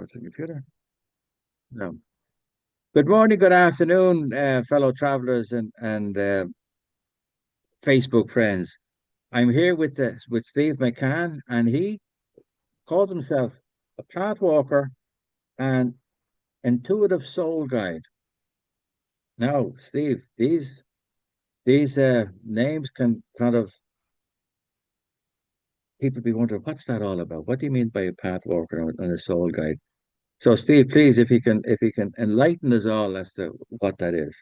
Where's the computer? No. Good morning, good afternoon, fellow travelers and Facebook friends. I'm here with Steve McCann, and he calls himself a pathwalker and intuitive soul guide. Now, Steve, these names can kind of people be wondering what's that all about? What do you mean by a pathwalker and a soul guide? So, Steve, please, if you can enlighten us all as to what that is.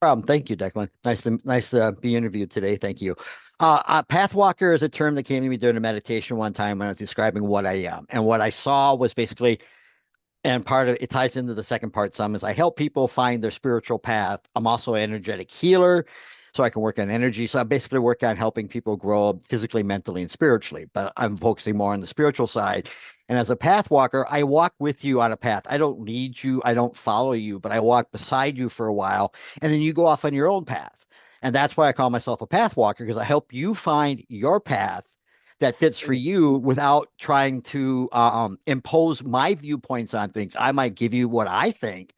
Problem. Thank you, Declan. Nice to be interviewed today. Thank you. Pathwalker is a term that came to me during a meditation one time when I was describing what I am, and what I saw was basically, and part of it ties into the second part some is I help people find their spiritual path. I'm also an energetic healer, so I can work on energy. So I basically work on helping people grow physically, mentally, and spiritually. But I'm focusing more on the spiritual side. And as a path walker, I walk with you on a path. I don't lead you, I don't follow you, but I walk beside you for a while, and then you go off on your own path. And that's why I call myself a path walker, because I help you find your path that fits for you without trying to impose my viewpoints on things. I might give you what I think,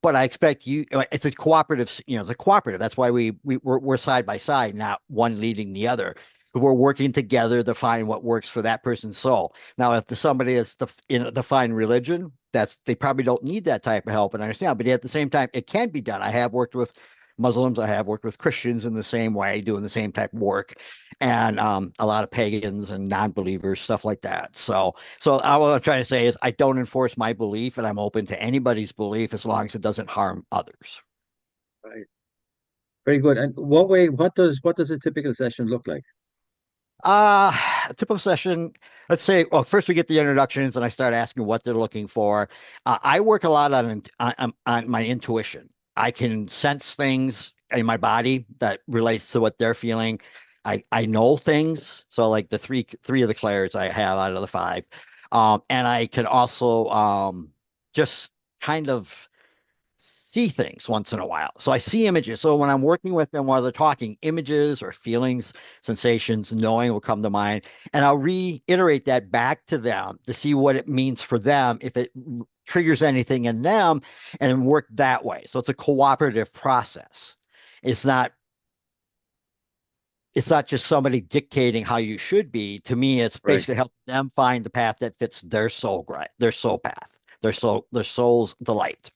but I expect you. It's a cooperative. It's a cooperative. That's why we're side by side, not one leading the other. We're working together to find what works for that person's soul. Now, if somebody is in a defined religion, they probably don't need that type of help, and I understand. But at the same time, it can be done. I have worked with Muslims. I have worked with Christians in the same way, doing the same type of work, and a lot of pagans and non-believers, stuff like that. So what I'm trying to say is I don't enforce my belief, and I'm open to anybody's belief as long as it doesn't harm others. Right. Very good. And what does a typical session look like? Uh, a typical session, let's say, well, first we get the introductions and I start asking what they're looking for. I work a lot on my intuition. I can sense things in my body that relates to what they're feeling. I know things. So like the three of the clairs I have out of the five. And I can also just kind of see things once in a while. So I see images. So when I'm working with them while they're talking, images or feelings, sensations, knowing will come to mind. And I'll reiterate that back to them to see what it means for them, if it triggers anything in them, and work that way. So it's a cooperative process. It's not it's not just somebody dictating how you should be. To me, it's Right. basically helping them find the path that fits their soul, right? Their soul path, their soul's delight.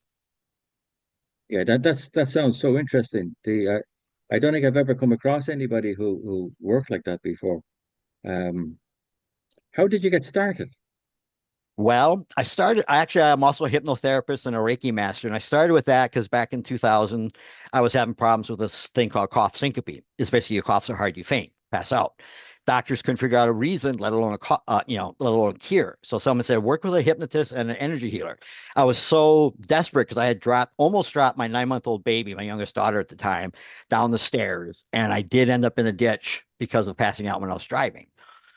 Yeah, that sounds so interesting. I don't think I've ever come across anybody who worked like that before. Um, how did you get started? Well, I'm also a hypnotherapist and a Reiki master. And I started with that because back in 2000, I was having problems with this thing called cough syncope. It's basically your cough so hard you faint, pass out. Doctors couldn't figure out a reason, let alone let alone a cure. So someone said, work with a hypnotist and an energy healer. I was so desperate because I had almost dropped my 9-month-old baby, my youngest daughter at the time, down the stairs. And I did end up in a ditch because of passing out when I was driving.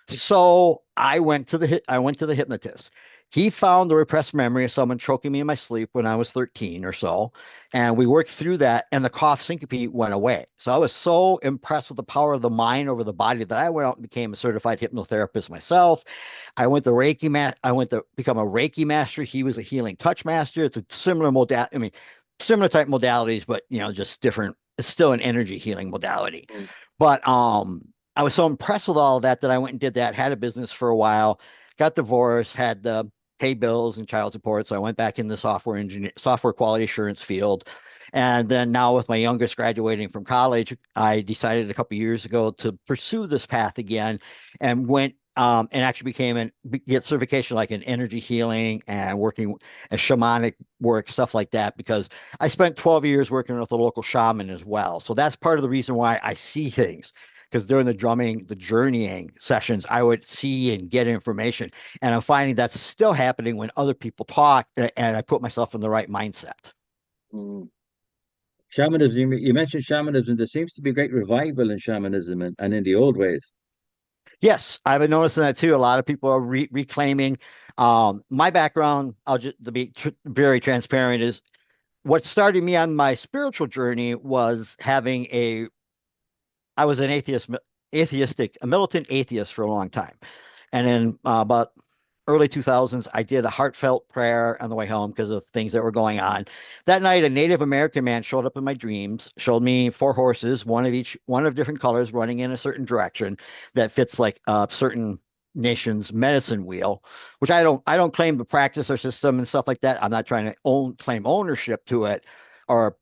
So I went to the hypnotist. He found the repressed memory of someone choking me in my sleep when I was 13 or so, and we worked through that, and the cough syncope went away. So I was so impressed with the power of the mind over the body that I went out and became a certified hypnotherapist myself. I went to become a Reiki master. He was a healing touch master. It's a similar modality. I mean, similar type modalities, but just different. It's still an energy healing modality. Mm. But I was so impressed with all of that that I went and did that, had a business for a while, got divorced, had the pay bills and child support. So I went back in the software quality assurance field. And then now with my youngest graduating from college, I decided a couple of years ago to pursue this path again and went and actually get certification like in energy healing and working as shamanic work, stuff like that, because I spent 12 years working with a local shaman as well. So that's part of the reason why I see things, because during the journeying sessions, I would see and get information. And I'm finding that's still happening when other people talk, and I put myself in the right mindset. Mm. Shamanism, you mentioned shamanism. There seems to be great revival in shamanism and in the old ways. Yes, I've been noticing that too. A lot of people are reclaiming. My background, I'll just to be very transparent, is what started me on my spiritual journey was I was an a militant atheist for a long time. And then about early 2000s. I did a heartfelt prayer on the way home because of things that were going on. That night, a Native American man showed up in my dreams, showed me four horses, one of different colors, running in a certain direction that fits like a certain nation's medicine wheel, which I don't claim to practice our system and stuff like that. I'm not trying to claim ownership to it or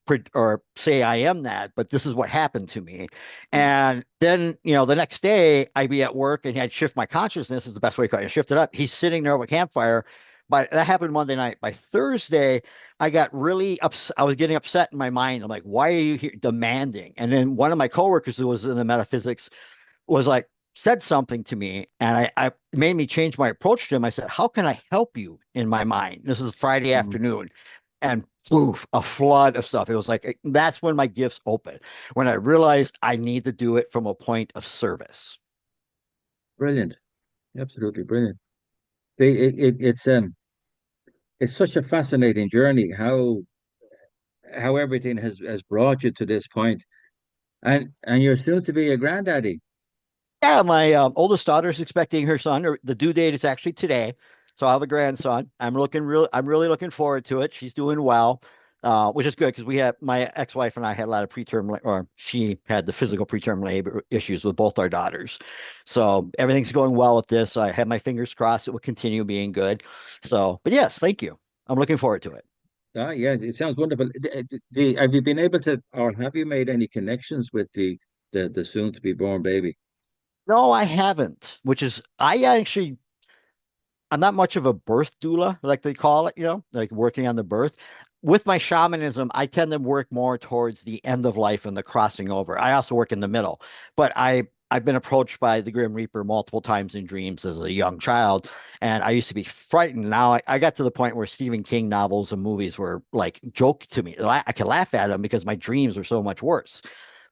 say I am that, but this is what happened to me. Mm. And then, the next day I'd be at work and I'd shift my consciousness is the best way to shift it up. He's sitting there with a campfire. But that happened Monday night. By Thursday, I got really upset. I was getting upset in my mind. I'm like, why are you here demanding? And then one of my coworkers who was in the metaphysics was like, said something to me, and I it made me change my approach to him. I said, how can I help you in my mind? This is Friday Mm. afternoon. And poof, a flood of stuff. It was like that's when my gifts open, when I realized I need to do it from a point of service. Brilliant. Absolutely brilliant. It's such a fascinating journey how everything has brought you to this point. And you're soon to be a granddaddy. Yeah, my oldest daughter is expecting her son. Or the due date is actually today, so I have a grandson. I'm really looking forward to it. She's doing well, which is good because we had my ex-wife and I had a lot of or she had the physical preterm labor issues with both our daughters. So everything's going well with this. I have my fingers crossed it will continue being good. So, but yes, thank you. I'm looking forward to it. Ah, yeah, it sounds wonderful. Have you been able to, or have you made any connections with the soon to be born baby? No, I haven't, which is I actually I'm not much of a birth doula, like they call it, like working on the birth. With my shamanism, I tend to work more towards the end of life and the crossing over. I also work in the middle, but I've been approached by the Grim Reaper multiple times in dreams as a young child, and I used to be frightened. Now I got to the point where Stephen King novels and movies were like joke to me. I could laugh at them because my dreams are so much worse.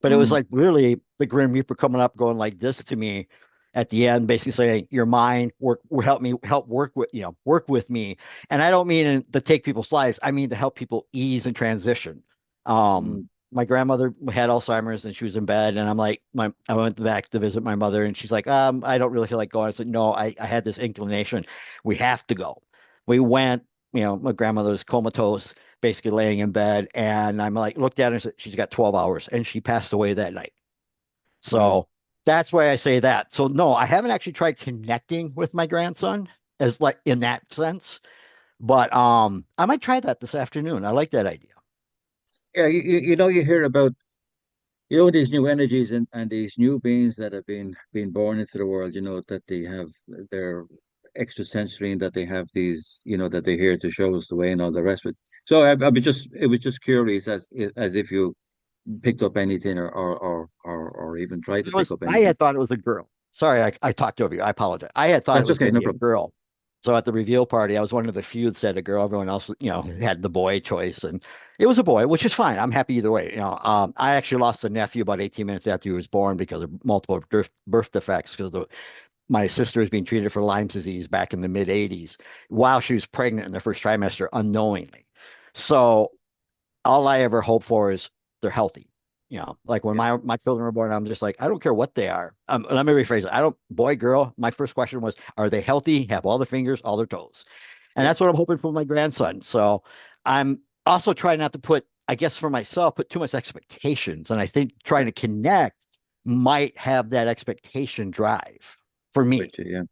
But it was Mm, like really the Grim Reaper coming up, going like this to me at the end, basically saying, "Your mind help work with me." And I don't mean to take people's lives. I mean to help people ease and transition. mm, My grandmother had Alzheimer's and she was in bed, and I went back to visit my mother, and she's like, I don't really feel like going. I said, no, I had this inclination. We have to go. We went. My grandmother was comatose, basically laying in bed, and I'm like, looked at her and said, she's got 12 hours, and she passed away that night. wow. So that's why I say that. So no, I haven't actually tried connecting with my grandson as like in that sense, but I might try that this afternoon. I like that idea. Yeah, you hear about these new energies and these new beings that have been born into the world. That they have their extrasensory and that they have these. That they're here to show us the way and all the rest of it. So I was just it was just curious as if you picked up anything or even tried to pick up I anything. had thought it was a girl. Sorry, I talked over you. I apologize. I had thought it That's was okay, going to no be a problem. girl. So at the reveal party, I was one of the few that said a girl. Everyone else, had the boy choice, and it was a boy, which is fine. I'm happy either way. I actually lost a nephew about 18 minutes after he was born because of multiple birth defects. Because my sister was being treated for Lyme's disease back in the mid 80s while she was pregnant in the first trimester unknowingly. So all I ever hope for is they're healthy. Like when Yeah, my children were born, I'm just like, I don't care what they are. Let me rephrase it. I don't, boy, girl. My first question was, are they healthy? Have all their fingers, all their toes? And yeah. that's what I'm hoping for my grandson. So I'm also trying not to put, I guess for myself, put too much expectations. And I think trying to connect might have that expectation drive for me. Which, yeah,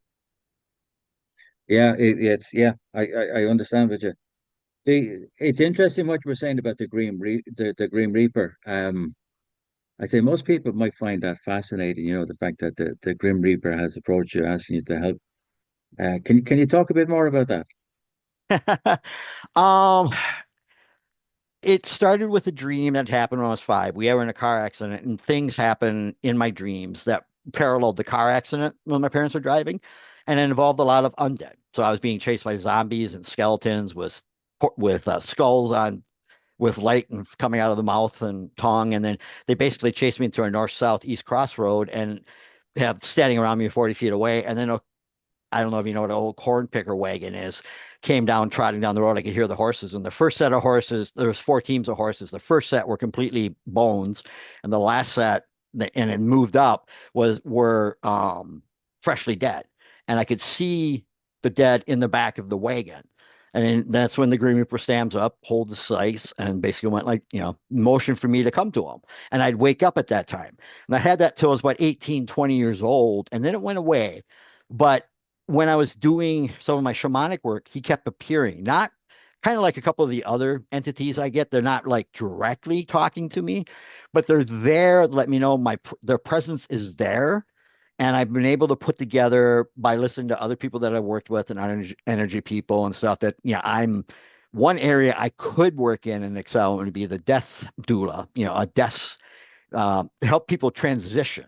yeah. I understand what you. It's interesting what you were saying about the Grim Reaper. I say most people might find that fascinating. The fact that the Grim Reaper has approached you, asking you to help. Can you talk a bit more about that? um, it started with a dream that happened when I was 5. We were in a car accident, and things happen in my dreams that paralleled the car accident when my parents were driving, and it involved a lot of undead. So I was being chased by zombies and skeletons with skulls on with light and coming out of the mouth and tongue, and then they basically chased me into a north south east crossroad and have standing around me 40 feet away, and then I don't know if you know what an old corn picker wagon is. Came down, trotting down the road. I could hear the horses. And the first set of horses, there was 4 teams of horses. The first set were completely bones, and the last set, and it moved up, were freshly dead. And I could see. the dead in the back of the wagon. And that's when the Grim Reaper stands up, hold the sights, and basically went like, motion for me to come to him. And I'd wake up at that time. And I had that till I was about 18, 20 years old. And then it went away. But when I was doing some of my shamanic work, he kept appearing, not kind of like a couple of the other entities I get. They're not like directly talking to me, but they're there to let me know their presence is there. And I've been able to put together by listening to other people that I've worked with and energy people and stuff that, I'm one area I could work in and excel would be the death doula, a death, to help people transition.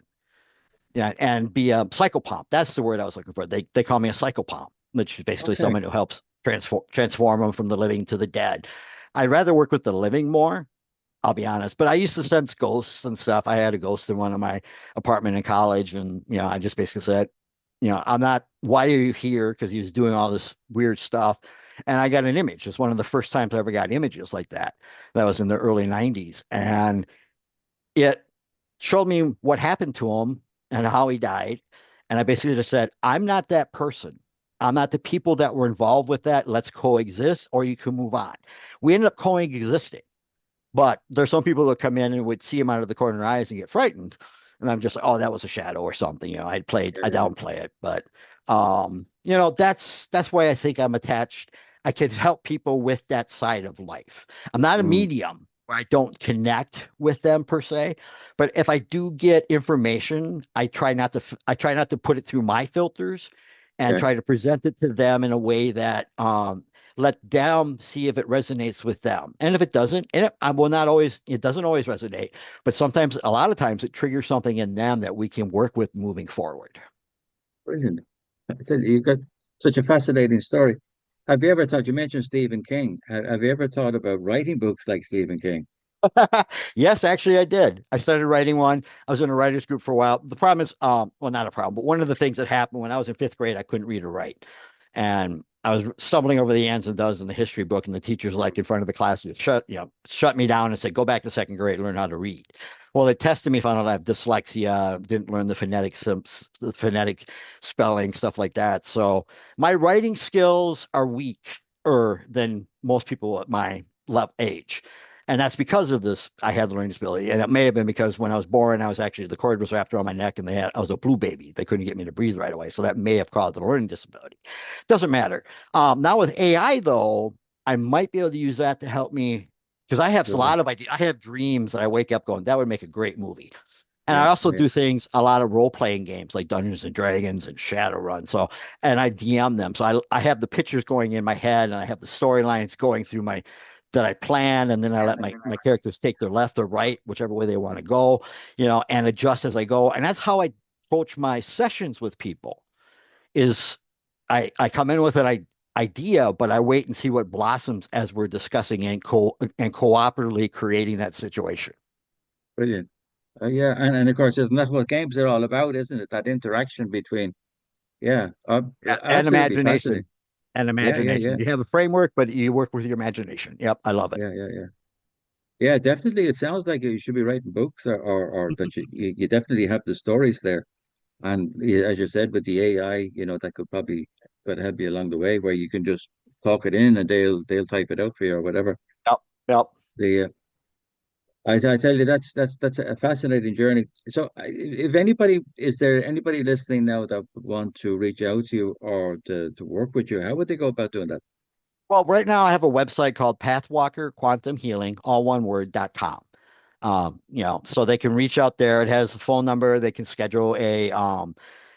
Yeah, and be a psychopomp. That's the word I was looking for. They call me a psychopomp, which is basically Okay. someone who helps transform them from the living to the dead. I'd rather work with the living more, I'll be honest. But I used to sense ghosts and stuff. I had a ghost in one of my apartment in college, and I just basically said, I'm not. Why are you here? Because he was doing all this weird stuff, and I got an image. It's one of the first times I ever got images like that. That was in the early '90s, and it showed me what happened to him and how he died. And I basically just said, I'm not that person. I'm not the people that were involved with that. Let's coexist, or you can move on. We ended up coexisting. But there's some people that come in and would see him out of the corner of their eyes and get frightened. And I'm just like, oh, that was a shadow or something. I Yeah. downplay it. But that's why I think I'm attached. I can help people with that side of life. I'm not a Mm, medium where I don't connect with them per se. But if I do get information, I try not to put it through my filters and okay. try to present it to them in a way that let them see if it resonates with them. And if it doesn't, and I will not always, it doesn't always resonate, but sometimes, a lot of times, it triggers something in them that we can work with moving forward. Brilliant. I said you've got such a fascinating story. Have you ever thought, you mentioned Stephen King. Have you ever thought about writing books like Stephen King? Yes, actually, I did. I started writing one. I was in a writers group for a while. The problem is, well, not a problem, but one of the things that happened when I was in fifth grade, I couldn't read or write, and I was stumbling over the ands and does in the history book, and the teachers, like in front of the class, would shut me down and said, "Go back to second grade, learn how to read." Well, they tested me, found out I have dyslexia, didn't learn the phonetic spelling, stuff like that. So my writing skills are weaker than most people at my age. And that's because of this. I had the learning disability, and it may have been because when I was born, I was actually the cord was wrapped around my neck, and I was a blue baby. They couldn't get me to breathe right away, so that may have caused the learning disability. Doesn't matter. Now with AI though, I might be able to use that to help me because I have a Sure. lot of ideas. I have dreams that I wake up going, that would make a great movie. And I Yeah, also yeah. do things, a lot of role playing games like Dungeons and Dragons and Shadowrun. So, and I DM them. So I have the pictures going in my head and I have the storylines going through my that I plan. And then I let my characters take their left or right, whichever way they want to go, and adjust as I go. And that's how I approach my sessions with people is I come in with an idea, but I wait and see what blossoms as we're discussing and cooperatively creating that situation. Brilliant. Yeah, and of course, isn't that what games are all about, isn't it? That interaction between, yeah, And absolutely fascinating. imagination. And Yeah, yeah, imagination. yeah, You have a framework, but you work with your imagination. Yep, I love it. yeah, yeah, yeah. Yeah, definitely. It sounds like you should be writing books, or that you definitely have the stories there. And yeah, as you said, with the AI, that could help you along the way, where you can just talk it in and they'll type it out for you or whatever. Yep, yep. The I tell you, that's a fascinating journey. So, if anybody, is there anybody listening now that would want to reach out to you or to work with you? How would they go about doing that? Well, right now I have a website called Pathwalker Quantum Healing, all one word.com. So they can reach out there. It has a phone number. They can schedule a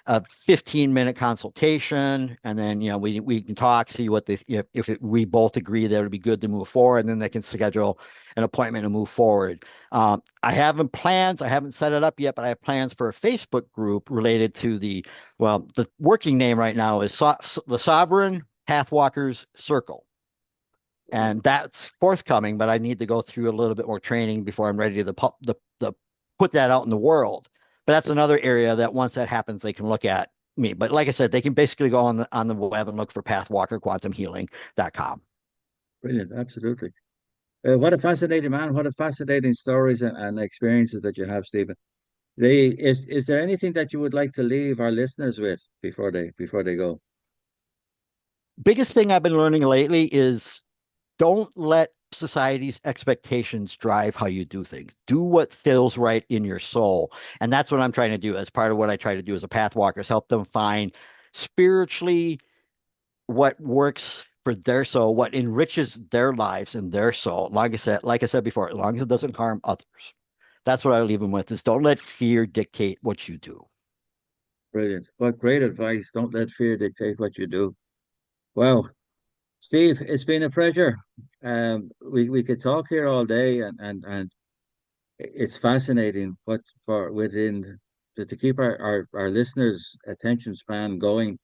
15-minute consultation, and then we can talk, see what they if we both agree that it would be good to move forward, and then they can schedule an appointment to move forward. I haven't plans. I haven't set it up yet, but I have plans for a Facebook group related to the working name right now is the Sovereign Pathwalkers Circle. And that's forthcoming, but I need to go through a little bit more training before I'm ready to put that out in the world. But that's another area that once that happens, they can look at me. But like I said, they can basically go on the web and look for pathwalkerquantumhealing.com. Brilliant, absolutely. What a fascinating man! What a fascinating stories and experiences that you have, Stephen. Is there anything that you would like to leave our listeners with before they go? Biggest thing I've been learning lately is don't let society's expectations drive how you do things. Do what feels right in your soul. And that's what I'm trying to do as part of what I try to do as a path walker is help them find spiritually what works for their soul, what enriches their lives and their soul. Like I said before, as long as it doesn't harm others. That's what I leave them with is don't let fear dictate what you do. Brilliant. What great advice. Don't let fear dictate what you do. Wow. Steve, it's been a pleasure. We could talk here all day, and it's fascinating what for within to keep our listeners' attention span going.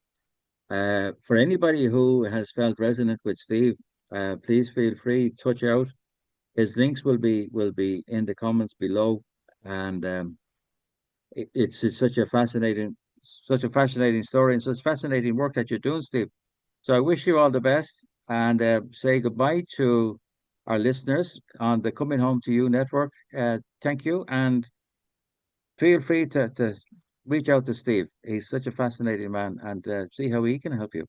For anybody who has felt resonant with Steve, please feel free, touch out. His links will be in the comments below, and it's such a fascinating story and such fascinating work that you're doing, Steve. So I wish you all the best, and say goodbye to our listeners on the Coming Home to You network. Thank you, and feel free to reach out to Steve. He's such a fascinating man, and see how he can help you.